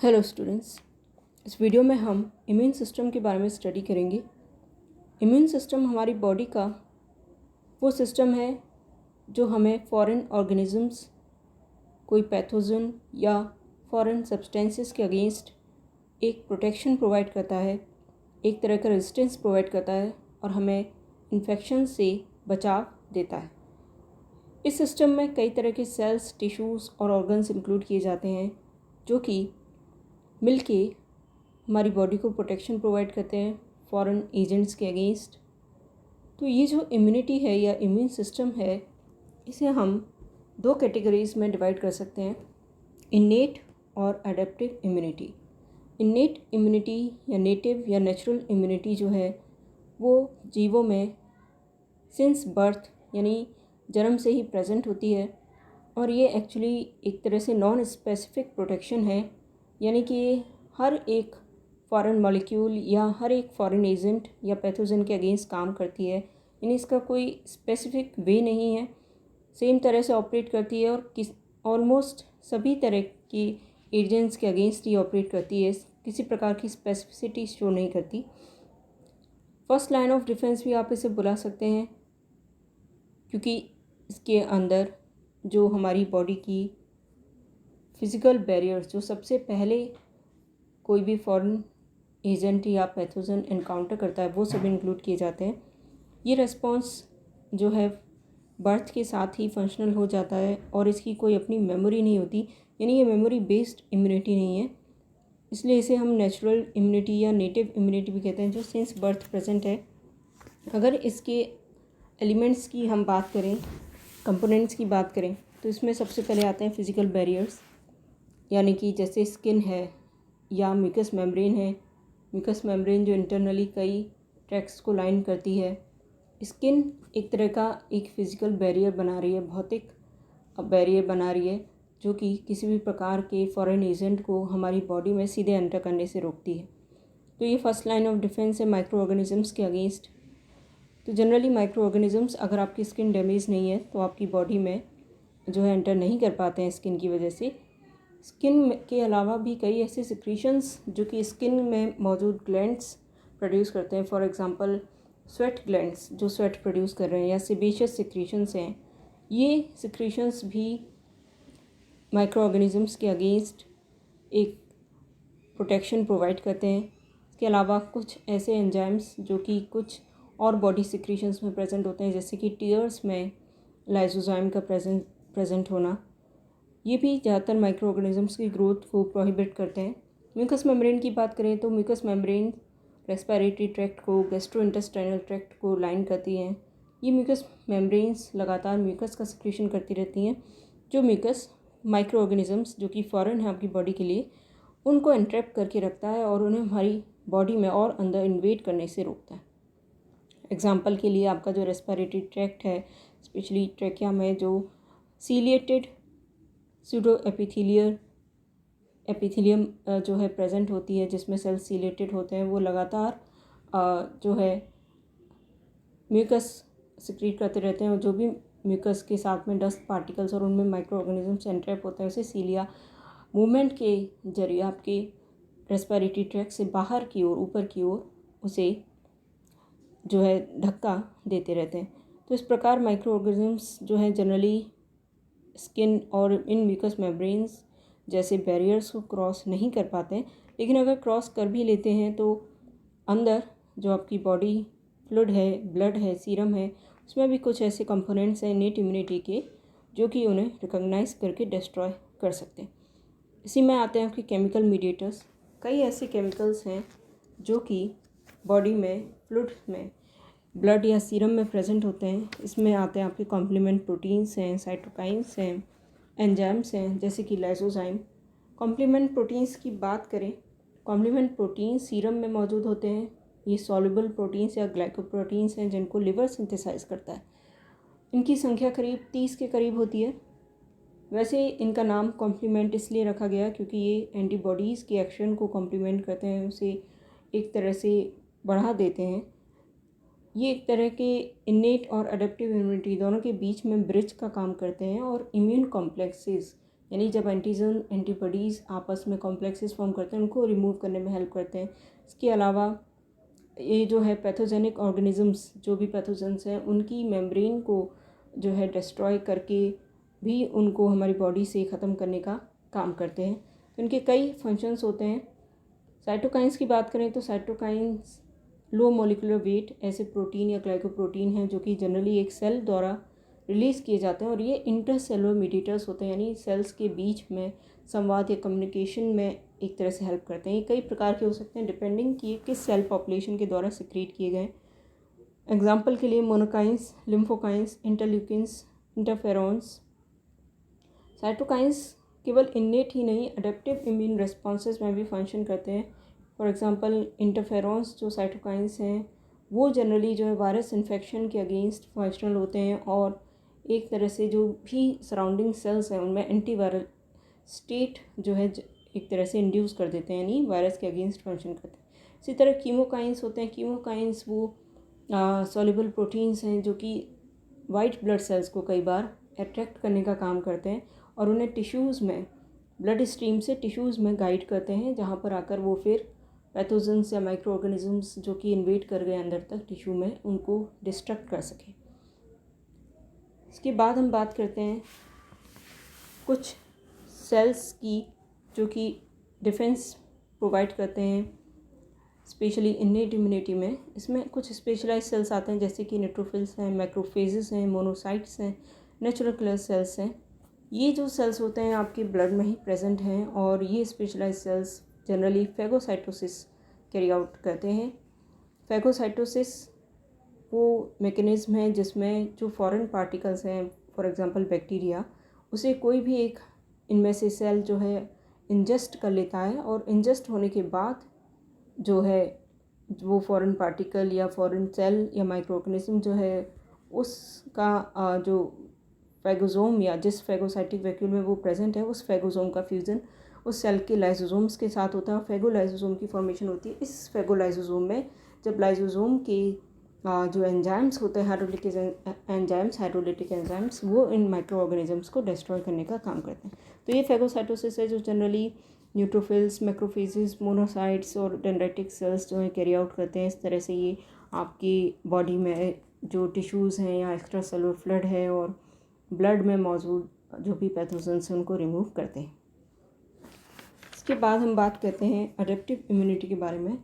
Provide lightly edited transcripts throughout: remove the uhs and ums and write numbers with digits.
Hello students, इस video में हम इम्यून सिस्टम के बारे में स्टडी करेंगे। इम्यून सिस्टम हमारी बॉडी का वो सिस्टम है जो हमें फॉरेन ऑर्गेनिजम्स, कोई पैथोजन या फॉरेन सब्सटेंसेस के अगेंस्ट एक प्रोटेक्शन प्रोवाइड करता है, एक तरह का रेजिस्टेंस प्रोवाइड करता है और हमें इन्फेक्शन से बचाव देता है। इस सिस्टम में कई तरह के सेल्स, टिश्यूज़ और ऑर्गन्स इंक्लूड किए जाते हैं जो कि मिलके हमारी बॉडी को प्रोटेक्शन प्रोवाइड करते हैं फॉरेन एजेंट्स के अगेंस्ट। तो ये जो इम्यूनिटी है या इम्यून सिस्टम है, इसे हम दो कैटेगरीज़ में डिवाइड कर सकते हैं, इन्नेट और एडेप्टिव इम्यूनिटी। इन्नेट इम्यूनिटी या नेटिव या नेचुरल इम्यूनिटी जो है वो जीवों में सिंस बर्थ यानी जन्म से ही प्रेजेंट होती है और ये एक्चुअली एक तरह से नॉन स्पेसिफिक प्रोटेक्शन है, यानी कि हर एक फॉरेन मॉलिक्यूल या हर एक फॉरेन एजेंट या पैथोजन के अगेंस्ट काम करती है, यानी इसका कोई स्पेसिफिक वे नहीं है, सेम तरह से ऑपरेट करती है और ऑलमोस्ट सभी तरह की एजेंट्स के अगेंस्ट ही ऑपरेट करती है, किसी प्रकार की स्पेसिफिसिटी शो नहीं करती। फर्स्ट लाइन ऑफ डिफेंस भी आप इसे बुला सकते हैं, क्योंकि इसके अंदर जो हमारी बॉडी की फिज़िकल बैरियर्स, जो सबसे पहले कोई भी फॉरेन एजेंट या पैथोजन इनकाउंटर करता है, वो सब इंक्लूड किए जाते हैं। ये रेस्पॉन्स जो है बर्थ के साथ ही फंक्शनल हो जाता है और इसकी कोई अपनी मेमोरी नहीं होती, यानी ये मेमोरी बेस्ड इम्यूनिटी नहीं है, इसलिए इसे हम नेचुरल इम्यूनिटी या नेटिव इम्यूनिटी भी कहते हैं, जो सिंस बर्थ प्रेजेंट है। अगर इसके एलिमेंट्स की हम बात करें, कंपोनेंट्स की बात करें, तो इसमें सबसे पहले आते हैं फिज़िकल बैरियर्स, यानी कि जैसे स्किन है या म्यूकस मेम्ब्रेन है। म्यूकस मेम्ब्रेन जो इंटरनली कई ट्रैक्ट्स को लाइन करती है। स्किन एक तरह का एक फ़िज़िकल बैरियर बना रही है, भौतिक बैरियर बना रही है, जो कि किसी भी प्रकार के फॉरेन एजेंट को हमारी बॉडी में सीधे एंटर करने से रोकती है। तो ये फर्स्ट लाइन ऑफ डिफेंस है माइक्रो ऑर्गेनिजम्स के अगेंस्ट। तो जनरली माइक्रो ऑर्गेनिजम्स, अगर आपकी स्किन डैमेज नहीं है तो आपकी बॉडी में जो है एंटर नहीं कर पाते हैं स्किन की वजह से। स्किन के अलावा भी कई ऐसे सिक्रीशंस जो कि स्किन में मौजूद ग्लैंड्स प्रोड्यूस करते हैं, फॉर एग्जांपल स्वेट ग्लैंड्स जो स्वेट प्रोड्यूस कर रहे हैं, या सेबेशियस सिक्रीशंस हैं, ये सिक्रीशंस भी माइक्रो ऑर्गेनिजम्स के अगेंस्ट एक प्रोटेक्शन प्रोवाइड करते हैं। इसके अलावा कुछ ऐसे एंजाइम्स जो कि कुछ और बॉडी सिक्रीशंस में प्रेजेंट होते हैं, जैसे कि टीयर्स में लाइसोजाइम का प्रेजेंट होना, ये भी ज़्यादातर माइक्रो ऑर्गेनिजम्स की ग्रोथ को प्रोहिबिट करते हैं। म्यूकस मेम्ब्रेन की बात करें तो म्यूकस मेम्ब्रेन रेस्पिरेटरी ट्रैक्ट को, गैस्ट्रोइंटेस्टाइनल ट्रैक्ट को लाइन करती हैं। ये म्यूकस मेम्ब्रेन्स लगातार म्यूकस का सिक्रीशन करती रहती हैं, जो म्यूकस माइक्रो ऑर्गेनिजम्स जो कि फॉरेन है आपकी बॉडी के लिए, उनको एंट्रैप करके रखता है और उन्हें हमारी बॉडी में और अंदर इन्वेड करने से रोकता है। एग्जाम्पल के लिए आपका जो रेस्पिरेटरी ट्रैक्ट है, स्पेशली ट्रैकिया में जो सीलिएटेड सूडो एपिथेलियम जो है प्रेजेंट होती है, जिसमें सेल्स सीलेटेड होते हैं, वो लगातार जो है म्यूकस सिक्रीट करते रहते हैं, और जो भी म्यूकस के साथ में डस्ट पार्टिकल्स और उनमें माइक्रो ऑर्गेनिजम्स एंट्रैप होते हैं, उसे सीलिया मूवमेंट के जरिए आपके रेस्पिरेटरी ट्रैक्ट से बाहर की ओर, ऊपर की ओर उसे जो है धक्का देते रहते हैं। तो इस प्रकार माइक्रो ऑर्गेनिजम्स जो है जनरली स्किन और इन म्यूकस मेम्ब्रेन्स जैसे बैरियर्स को क्रॉस नहीं कर पाते हैं, लेकिन अगर क्रॉस कर भी लेते हैं तो अंदर जो आपकी बॉडी फ्लूइड है, ब्लड है, सीरम है, उसमें भी कुछ ऐसे कंपोनेंट्स हैं इन्नेट इम्यूनिटी के जो कि उन्हें रिकॉग्नाइज करके डिस्ट्रॉय कर सकते हैं। इसी में आते हैं आपके केमिकल मीडिएटर्स। कई ऐसे केमिकल्स हैं जो कि बॉडी में, फ्लूइड में, ब्लड या सीरम में प्रेजेंट होते हैं। इसमें आते हैं आपके कॉम्प्लीमेंट प्रोटीन्स हैं, साइटोकाइंस हैं, एंजाइम्स हैं, जैसे कि लाइसोजाइम। कॉम्प्लीमेंट प्रोटीन्स की बात करें, कॉम्प्लीमेंट प्रोटीन सीरम में मौजूद होते हैं। ये सॉल्युबल प्रोटीन्स या ग्लाइकोप्रोटीन्स हैं जिनको लिवर सिंथेसाइज करता है। इनकी संख्या करीब 30 के करीब होती है। वैसे इनका नाम कॉम्प्लीमेंट इसलिए रखा गया क्योंकि ये एंटीबॉडीज़ के एक्शन को कॉम्प्लीमेंट करते हैं, उसे एक तरह से बढ़ा देते हैं। ये एक तरह के इन्नेट और अडेप्टिव इम्यूनिटी दोनों के बीच में ब्रिज का काम करते हैं और इम्यून कॉम्प्लेक्सेस यानी जब एंटीजन एंटीबॉडीज़ आपस में कॉम्प्लेक्सेस फॉर्म करते हैं उनको रिमूव करने में हेल्प करते हैं। इसके अलावा ये जो है पैथोजेनिक ऑर्गेनिजम्स, जो भी पैथोजेंस हैं उनकी मेम्ब्रेन को जो है डिस्ट्रॉय करके भी उनको हमारी बॉडी से ख़त्म करने का काम करते हैं। तो इनके कई फंक्शंस होते हैं। साइटोकाइंस की बात करें तो साइटोकाइंस लो मॉलिक्यूलर वेट ऐसे प्रोटीन या ग्लाइकोप्रोटीन हैं जो कि जनरली एक सेल द्वारा रिलीज़ किए जाते हैं और ये इंटरसेलुलर मीडिएटर्स होते हैं, यानी सेल्स के बीच में संवाद या कम्युनिकेशन में एक तरह से हेल्प करते हैं। ये कई प्रकार के हो सकते हैं डिपेंडिंग कि किस सेल पॉपुलेशन के द्वारा सिक्रीट किए गए। एग्जाम्पल के लिए मोनोकाइंस, लिम्फोकाइंस, इंटरल्यूकिन्स, इंटरफेरॉन्स। साइटोकाइंस केवल इन्नेट ही नहीं, अडेप्टिव इम्यून रेस्पॉन्सेज में भी फंक्शन करते हैं। फॉर एग्जांपल इंटरफेरॉन्स जो साइटोकाइंस हैं वो जनरली जो है वायरस इन्फेक्शन के अगेंस्ट फंक्शनल होते हैं और एक तरह से जो भी सराउंडिंग सेल्स हैं उनमें एंटीवायरल स्टेट जो है एक तरह से इंड्यूस कर देते हैं, यानी वायरस के अगेंस्ट फंक्शन करते हैं। इसी तरह कीमोकाइंस होते हैं। कीमोकाइंस वो सॉल्युबल प्रोटीन्स हैं जो कि वाइट ब्लड सेल्स को कई बार अट्रैक्ट करने का काम करते हैं और उन्हें टिश्यूज़ में ब्लड स्ट्रीम से टिश्यूज़ में गाइड करते हैं, जहाँ पर आकर वो फिर पैथोजेंस या माइक्रो ऑर्गेनिजम्स जो कि इन्वेड कर गए अंदर तक टिश्यू में उनको डिस्ट्रक्ट कर सकें। इसके बाद हम बात करते हैं कुछ सेल्स की जो कि डिफेंस प्रोवाइड करते हैं, स्पेशली इन्नेट इम्यूनिटी में। इसमें कुछ स्पेशलाइज सेल्स आते हैं जैसे कि न्यूट्रोफिल्स हैं, मैक्रोफेजेस हैं, मोनोसाइट्स हैं, नेचुरल किलर सेल्स हैं। ये जो सेल्स होते हैं आपके ब्लड में ही प्रेजेंट हैं और ये specialised cells generally phagocytosis carry out करते हैं। फेगोसाइटोसिस वो मैकेनिज़्म है जिसमें जो फॉरेन पार्टिकल्स हैं, फॉर एग्जांपल बैक्टीरिया, उसे कोई भी एक इनमें से सेल जो है इंजेस्ट कर लेता है और इंजेस्ट होने के बाद जो है वो फॉरेन पार्टिकल या फॉरेन सेल या माइक्रो ऑर्गेनिज्म जो है उसका जो फेगोसोम या जिस फेगोसाइटिक वैक्यूल में वो प्रेजेंट है उस फेगोसोम का फ्यूज़न उस सेल के लाइसोसोम्स के साथ होता है और फेगोलाइसोसोम की फॉर्मेशन होती है। इस फेगोलाइसोसोम में जब लाइसोसोम के जो एंजाइम्स होते हैं हाइड्रोलिटिक एंजाइम्स वो इन माइक्रो ऑर्गेनिजम्स को डिस्ट्रॉय करने का काम करते हैं। तो ये फेगोसाइटोसिस है जो जनरली न्यूट्रोफिल्स, मैक्रोफेजेस, मोनोसाइट्स और डेंड्राइटिक सेल्स जो है कैरी आउट करते हैं। इस तरह से ये आपकी बॉडी में जो टिश्यूज़ हैं या एक्स्ट्रा सेलुलर फ्लड है और ब्लड में मौजूद जो भी पैथोजेंस हैं उनको रिमूव करते हैं। इसके बाद हम बात करते हैं अडेप्टिव इम्यूनिटी के बारे में।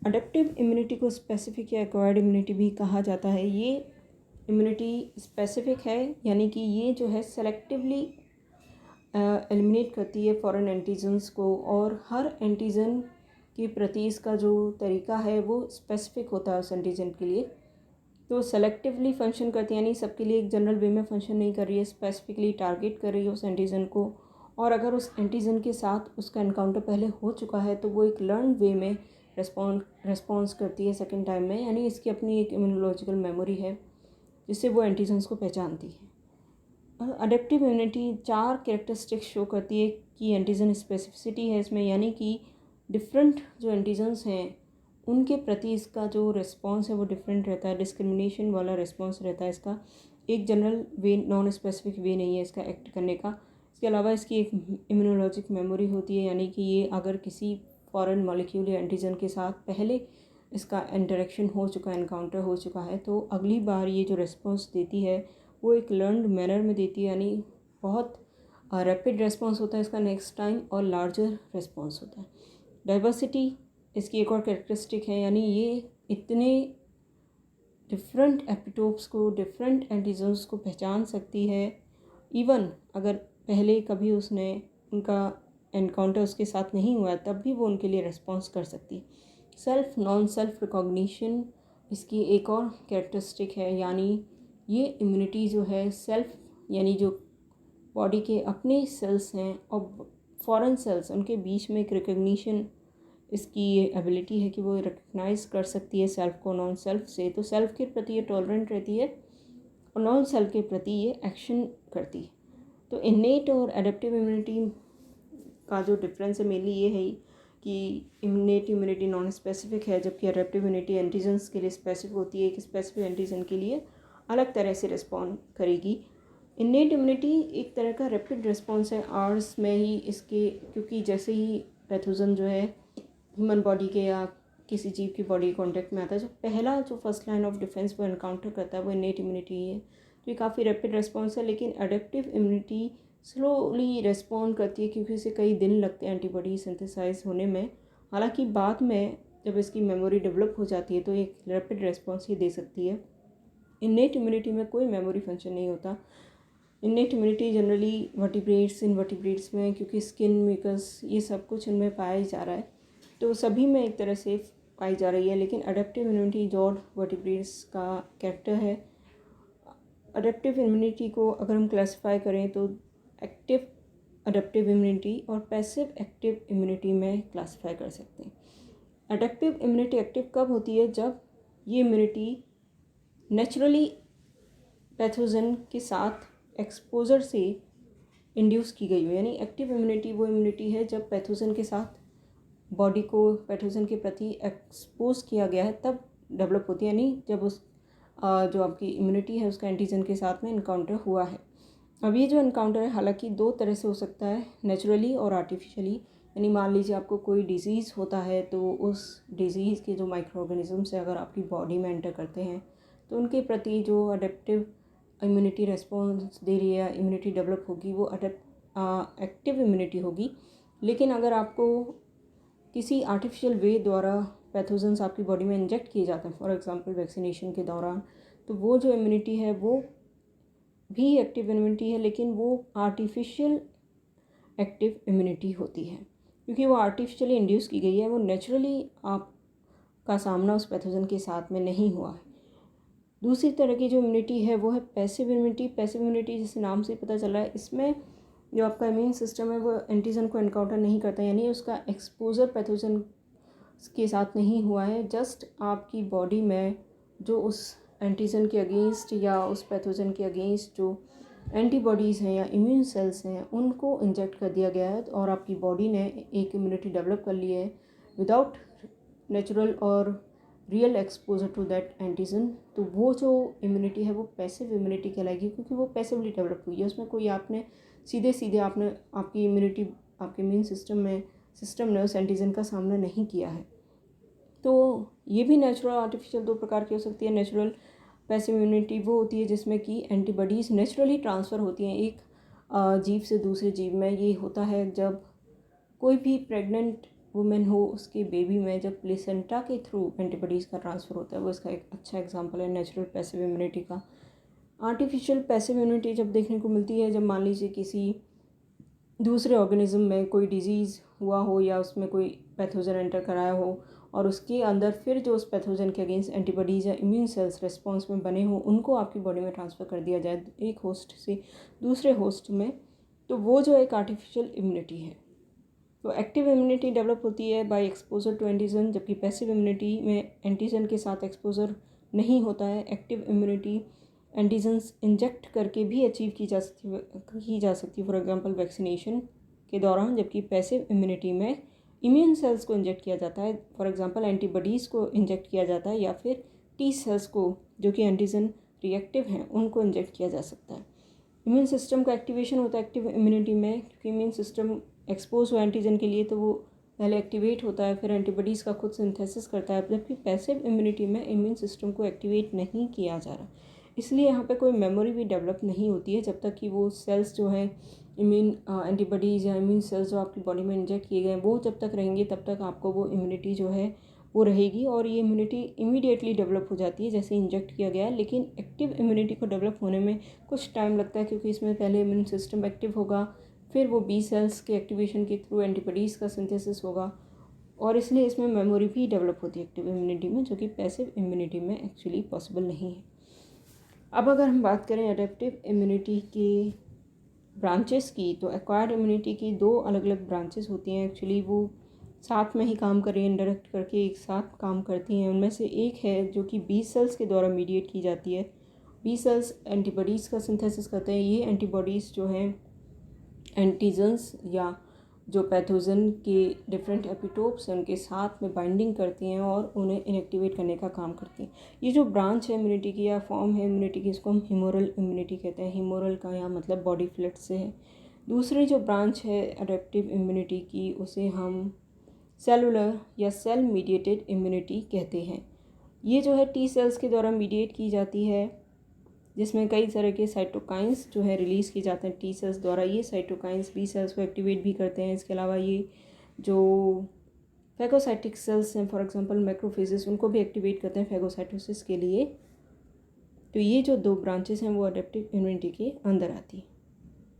अडेप्टिव इम्यूनिटी को स्पेसिफिक या एक्वायर्ड इम्यूनिटी भी कहा जाता है। ये इम्यूनिटी स्पेसिफिक है, यानी कि ये जो है सेलेक्टिवली एलिमिनेट करती है फॉरेन एंटीजन्स को और हर एंटीजन के प्रति इसका जो तरीका है वो स्पेसिफिक होता है उस एंटीजन के लिए। तो सेलेक्टिवली फंक्शन करती है, यानी सबके लिए एक जनरल वे में फंक्शन नहीं कर रही है, स्पेसिफिकली टारगेट कर रही है उस एंटीजन को। और अगर उस एंटीजन के साथ उसका एनकाउंटर पहले हो चुका है तो वो एक लर्न वे में रिस्पॉन्स करती है सेकेंड टाइम में, यानी इसकी अपनी एक इम्यूनोलॉजिकल मेमोरी है जिससे वो एंटीजन्स को पहचानती है। अडेप्टिव इम्यूनिटी 4 कैरेक्टरिस्टिक्स शो करती है कि एंटीजन स्पेसिफिसिटी है इसमें, यानी कि डिफरेंट जो एंटीजन्स हैं उनके प्रति इसका जो रिस्पॉन्स है वो डिफरेंट रहता है, डिस्क्रिमिनेशन वाला रिस्पॉन्स रहता है इसका। एक जनरल वे, नॉन स्पेसिफिक वे नहीं है इसका एक्ट करने का। इसके अलावा इसकी एक इम्यूनोलॉजिक मेमोरी होती है, यानी कि ये अगर किसी फॉरेन मॉलिक्यूल या एंटीजन के साथ पहले इसका इंटरेक्शन हो चुका है, एनकाउंटर हो चुका है, तो अगली बार ये जो रिस्पॉन्स देती है वो एक लर्नड मैनर में देती है, यानी बहुत रैपिड रिस्पॉन्स होता है इसका नेक्स्ट टाइम और लार्जर रिस्पॉन्स होता है। डाइवर्सिटी इसकी एक और कैरेक्टरिस्टिक है, यानी ये इतने डिफरेंट एपिटोप्स को, डिफरेंट एंटीजन्स को पहचान सकती है, इवन अगर पहले कभी उसने उनका एनकाउंटर उसके साथ नहीं हुआ तब भी वो उनके लिए रिस्पॉन्स कर सकती है। सेल्फ नॉन सेल्फ रिकॉग्निशन इसकी एक और कैरेक्टरिस्टिक है, यानी ये इम्यूनिटी जो है सेल्फ यानी जो बॉडी के अपने सेल्स हैं और फॉरेन सेल्स उनके बीच में एक रिकग्निशन इसकी ये एबिलिटी है कि वो रिकग्नाइज़ कर सकती है सेल्फ को नॉन सेल्फ से। तो सेल्फ के प्रति ये टॉलरेंट रहती है और नॉन सेल्फ के प्रति ये एक्शन करती है। तो इन्नेट और एडेप्टिव इम्यूनिटी का जो डिफरेंस है मेनली ये है कि इन्नेट इम्यूनिटी नॉन स्पेसिफिक है, जबकि एडेप्टिव इम्यूनिटी एंटीजन्स के लिए स्पेसिफिक होती है। एक स्पेसिफिक एंटीजन के लिए अलग तरह से रिस्पॉन्ड करेगी। इन्नेट इम्यूनिटी एक तरह का रैपिड रिस्पॉन्स है आवर्स में ही इसके, क्योंकि जैसे ही पैथोजन जो है ह्यूमन बॉडी के या किसी जीव की बॉडी कॉन्टेक्ट में आता है, जो पहला जो फर्स्ट लाइन ऑफ डिफेंस वो एनकाउंटर करता है वो इन्नेट इम्यूनिटी ही है। तो ये काफ़ी रैपिड रिस्पॉन्स है, लेकिन अडेप्टिव इम्यूनिटी स्लोली रिस्पॉन्ड करती है, क्योंकि इसे कई दिन लगते हैं एंटीबॉडी सिंथेसाइज होने में। हालांकि बाद में जब इसकी मेमोरी डेवलप हो जाती है तो एक रैपिड रिस्पॉन्स ही दे सकती है। इन्नेट इम्यूनिटी में कोई मेमोरी फंक्शन नहीं होता। Innate immunity generally vertebrates, invertebrates में, क्योंकि स्किन, म्यूकस, ये सब कुछ इनमें पाया जा रहा है, तो सभी में एक तरह से पाई जा रही है। लेकिन अडेप्टिव इम्यूनिटी जॉर्ड वर्टिब्रेट्स का कैरेक्टर है। अडेप्टिव इम्यूनिटी को अगर हम क्लासिफाई करें तो एक्टिव अडेप्टिव इम्यूनिटी और पैसिव एक्टिव इम्यूनिटी में क्लासिफाई कर सकते हैं। अडेप्टिव इम्यूनिटी एक्टिव कब होती है? जब ये इम्यूनिटी नेचुरली पैथोजन के साथ एक्सपोजर से इंड्यूस की गई हो। यानी एक्टिव इम्यूनिटी वो इम्यूनिटी है जब पैथोजन के साथ बॉडी को पैथोजन के प्रति एक्सपोज किया गया है तब डेवलप होती है, यानी जब उस जो आपकी इम्यूनिटी है उसका एंटीजन के साथ में इनकाउंटर हुआ है। अब ये जो इनकाउंटर है हालांकि दो तरह से हो सकता है, नेचुरली और आर्टिफिशियली। यानी मान लीजिए आपको कोई डिजीज़ होता है तो उस डिज़ीज़ के जो माइक्रो ऑर्गेनिजम्स है अगर आपकी बॉडी में एंटर करते हैं तो उनके प्रति जो अडेप्टिव इम्यूनिटी रेस्पॉन्स दे रही है, इम्यूनिटी डेवलप होगी, वो एक्टिव इम्यूनिटी होगी। लेकिन अगर आपको किसी आर्टिफिशियल वे द्वारा पैथोजन्स आपकी बॉडी में इंजेक्ट किए जाते हैं, फॉर एग्जांपल वैक्सीनेशन के दौरान, तो वो जो इम्यूनिटी है वो भी एक्टिव इम्यूनिटी है, लेकिन वो आर्टिफिशियल एक्टिव इम्यूनिटी होती है, क्योंकि वो आर्टिफिशियली इंड्यूस की गई है, वो नेचुरली आपका सामना उस पैथोजन के साथ में नहीं हुआ है। दूसरी तरह की जो इम्यूनिटी है वो है पैसिव इम्यूनिटी। पैसिव इम्यूनिटी जैसे नाम से पता चला है, इसमें जो आपका इम्यून सिस्टम है वो एंटीजन को एनकाउंटर नहीं करता, यानी उसका एक्सपोजर पैथोजन के साथ नहीं हुआ है। जस्ट आपकी बॉडी में जो उस एंटीजन के अगेंस्ट या उस पैथोजन के अगेंस्ट जो एंटीबॉडीज़ हैं या इम्यून सेल्स हैं उनको इंजेक्ट कर दिया गया है और आपकी बॉडी ने एक इम्यूनिटी डेवलप कर ली है विदाउट नेचुरल और real exposure to that antigen. तो वो जो इम्यूनिटी है वो पैसिव इम्यूनिटी कहलाएगी, क्योंकि वो पैसिवली डेवलप हुई है। उसमें कोई आपने सीधे आपने आपकी इम्यूनिटी आपके इम्यून सिस्टम ने उस एंटीजन का सामना नहीं किया है। तो ये भी नेचुरल आर्टिफिशियल दो प्रकार की हो सकती है। नेचुरल पैसिव इम्यूनिटी वो होती है जिसमें कि एंटीबॉडीज़ नेचुरली ट्रांसफ़र होती हैं एक जीव से दूसरे जीव में। ये होता है जब कोई भी प्रेग्नेंट वुमेन हो, उसके बेबी में जब प्लेसेंटा के थ्रू एंटीबॉडीज़ का ट्रांसफ़र होता है, वो इसका एक अच्छा एग्जांपल है नेचुरल पैसिव इम्यूनिटी का। आर्टिफिशियल पैसिव इम्यूनिटी जब देखने को मिलती है जब मान लीजिए किसी दूसरे ऑर्गेनिज्म में कोई डिजीज़ हुआ हो या उसमें कोई पैथोजन एंटर कराया हो और उसके अंदर फिर जो उस पैथोजन के अगेंस्ट एंटीबॉडीज़ या इम्यून सेल्स रिस्पॉन्स में बने हों उनको आपकी बॉडी में ट्रांसफ़र कर दिया जाए एक होस्ट से दूसरे होस्ट में, तो वो जो एक आर्टिफिशियल इम्यूनिटी है। तो एक्टिव इम्यूनिटी डेवलप होती है बाय एक्सपोजर टू एंटीजन, जबकि पैसिव इम्यूनिटी में एंटीजन के साथ एक्सपोजर नहीं होता है। एक्टिव इम्यूनिटी एंटीजन्स इंजेक्ट करके भी अचीव की जा सकती है फॉर एग्जांपल वैक्सीनेशन के दौरान, जबकि पैसिव इम्यूनिटी में इम्यून सेल्स को इंजेक्ट किया जाता है, फॉर एग्जांपल एंटीबॉडीज़ को इंजेक्ट किया जाता है या फिर टी सेल्स को जो कि एंटीजन रिएक्टिव हैं उनको इंजेक्ट किया जा सकता है। इम्यून सिस्टम का एक्टिवेशन होता है एक्टिव इम्यूनिटी में, क्योंकि इम्यून सिस्टम एक्सपोज हुआ एंटीजन के लिए तो वो पहले एक्टिवेट होता है, फिर एंटीबॉडीज़ का खुद सिंथेसिस करता है, जबकि पैसिव इम्यूनिटी में इम्यून सिस्टम को एक्टिवेट नहीं किया जा रहा। इसलिए यहाँ पे कोई मेमोरी भी डेवलप नहीं होती है जब तक कि वो सेल्स जो हैं इम्यून एंटीबॉडीज़ या इम्यून सेल्स जो आपकी बॉडी में इंजेक्ट किए गए वो जब तक रहेंगे तब तक आपको वो इम्यूनिटी जो है वो रहेगी और ये इम्यूनिटी इमीडिएटली डेवलप हो जाती है जैसे इंजेक्ट किया गया है। लेकिन एक्टिव इम्यूनिटी को डेवलप होने में कुछ टाइम लगता है, क्योंकि इसमें पहले इम्यून सिस्टम एक्टिव होगा, फिर वो बी सेल्स के एक्टिवेशन के थ्रू एंटीबॉडीज़ का सिंथेसिस होगा और इसलिए इसमें मेमोरी भी डेवलप होती है एक्टिव इम्यूनिटी में, जो कि पैसिव इम्यूनिटी में एक्चुअली पॉसिबल नहीं है। अब अगर हम बात करें एडेप्टिव इम्यूनिटी के ब्रांचेस की, तो एक्वायर्ड इम्यूनिटी की दो अलग अलग ब्रांचेस होती हैं। एक्चुअली वो साथ में ही काम कर रही हैं, इंटरेक्ट करके एक साथ काम करती हैं। उनमें से एक है जो कि बी सेल्स के द्वारा मीडिएट की जाती है। बी सेल्स एंटीबॉडीज़ का सिंथेसिस करते हैं। ये एंटीबॉडीज़ जो हैं एंटीजन्स या जो पैथोजन के डिफरेंट एपिटोप्स हैं उनके साथ में बाइंडिंग करती हैं और उन्हें इनएक्टिवेट करने का काम करती हैं। ये जो ब्रांच है इम्यूनिटी की या फॉर्म है इम्यूनिटी की, इसको हम ह्यूमोरल इम्यूनिटी कहते हैं। ह्यूमोरल का यहाँ मतलब बॉडी फ्लूइड से है। दूसरी जो ब्रांच है अडेप्टिव इम्यूनिटी की, उसे हम सेलुलर या सेल मीडिएटेड इम्यूनिटी कहते हैं। ये जो है टी सेल्स के द्वारा मीडिएट की जाती है, जिसमें कई तरह के साइटोकाइंस जो है रिलीज़ किए जाते हैं टी सेल्स द्वारा। ये साइटोकाइंस बी सेल्स को एक्टिवेट भी करते हैं। इसके अलावा ये जो फैगोसाइटिक सेल्स हैं, फॉर एग्जांपल मैक्रोफेजेस, उनको भी एक्टिवेट करते हैं फैगोसाइटोसिस के लिए। तो ये जो दो ब्रांचेस हैं वो अडेप्टिव इम्यूनिटी के अंदर आती है।